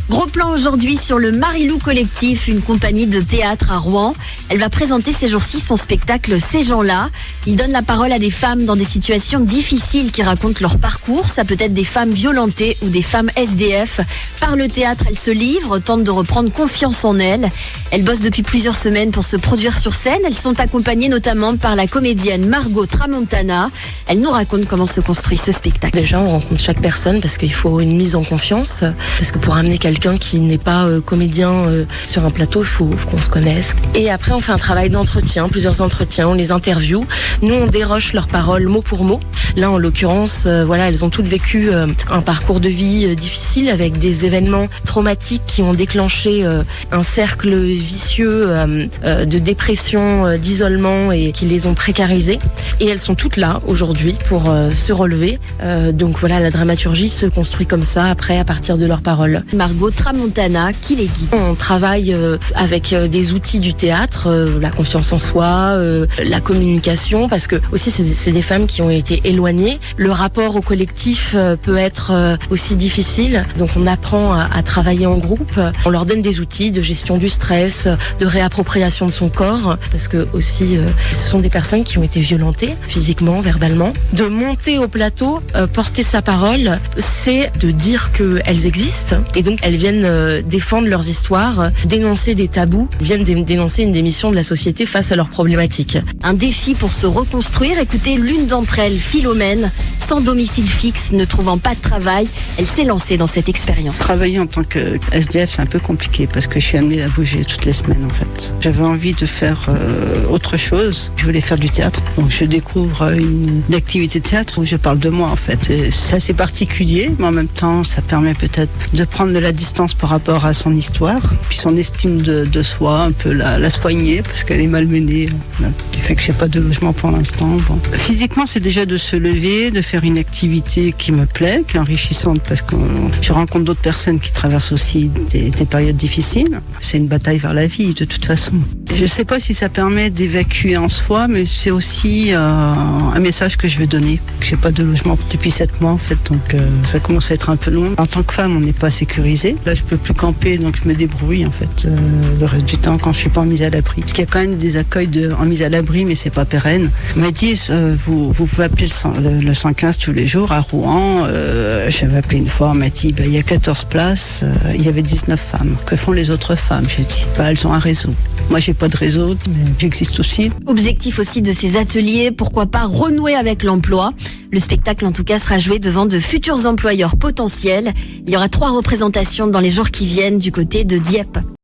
Gros plan aujourd'hui sur le Marilou Collectif, une compagnie de théâtre à Rouen. Elle va présenter ces jours-ci son spectacle Ces gens-là. Il donne la parole à des femmes dans des situations difficiles qui racontent leur parcours. Ça peut être des femmes violentées ou des femmes SDF. Par le théâtre, elles se livrent, tentent de reprendre confiance en elles. Elles bossent depuis plusieurs semaines pour se produire sur scène. Elles sont accompagnées notamment par la comédienne Margot Tramontana. Elle nous raconte comment se construit ce spectacle. Déjà, on rencontre chaque personne parce qu'il faut une mise en confiance. Parce que pour amener quelqu'un qui n'est pas comédien sur un plateau, il faut qu'on se connaisse. Et après, on fait un travail d'entretien, plusieurs entretiens, on les interviewe. Nous, on déroche leurs paroles mot pour mot. Là, en l'occurrence, elles ont toutes vécu un parcours de vie difficile avec des événements traumatiques qui ont déclenché un cercle vicieux de dépression, d'isolement et qui les ont précarisées. Et elles sont toutes là aujourd'hui pour se relever. Donc voilà, la dramaturgie se construit comme ça après à partir de leurs paroles. Margot Tramontana qui les guide. On travaille avec des outils du théâtre, la confiance en soi, la communication, parce que aussi c'est des femmes qui ont été éloignées. Le rapport au collectif peut être aussi difficile, donc on apprend à travailler en groupe. On leur donne des outils de gestion du stress, de réappropriation de son corps, parce que aussi ce sont des personnes qui ont été violentées physiquement, verbalement. De monter au plateau, porter sa parole, c'est de dire qu'elles existent et donc elles viennent défendre leurs histoires, dénoncer des tabous, viennent dénoncer une démission de la société face à leurs problématiques. Un défi pour se reconstruire. Écoutez l'une d'entre elles, Philomène, sans domicile fixe, ne trouvant pas de travail. Elle s'est lancée dans cette expérience. Travailler en tant que SDF, c'est un peu compliqué parce que je suis amenée à bouger toutes les semaines en fait. J'avais envie de faire autre chose. Je voulais faire du théâtre. Donc je découvre une activité de théâtre où je parle de moi en fait. Et c'est assez particulier, mais en même temps, ça permet peut-être de prendre de la distance par rapport à son histoire, puis son estime de soi, un peu la soigner parce qu'elle est malmenée du fait que je n'ai pas de logement pour l'instant. Bon. Physiquement, c'est déjà de se lever, de faire une activité qui me plaît, qui est enrichissante parce que je rencontre d'autres personnes qui traversent aussi des périodes difficiles. C'est une bataille vers la vie de toute façon. Je ne sais pas si ça permet d'évacuer en soi, mais c'est aussi un message que je veux donner. Je n'ai pas de logement depuis 7 mois en fait, donc ça commence à être un peu long. En tant que femme, on n'est pas sécurisé. Là, je peux plus camper, donc je me débrouille en fait le reste du temps quand je suis pas en mise à l'abri. Parce qu'il y a quand même des accueils en mise à l'abri, mais c'est pas pérenne. On m'a dit vous pouvez appeler le 115 tous les jours à Rouen. J'avais appelé une fois, on m'a dit il y a 14 places, il y avait 19 femmes. Que font les autres femmes? J'ai dit elles ont un réseau. Moi, j'ai pas de réseau, mais j'existe aussi. Objectif aussi de ces ateliers, pourquoi pas renouer avec l'emploi. Le spectacle, en tout cas, sera joué devant de futurs employeurs potentiels. Il y aura 3 représentations dans les jours qui viennent du côté de Dieppe.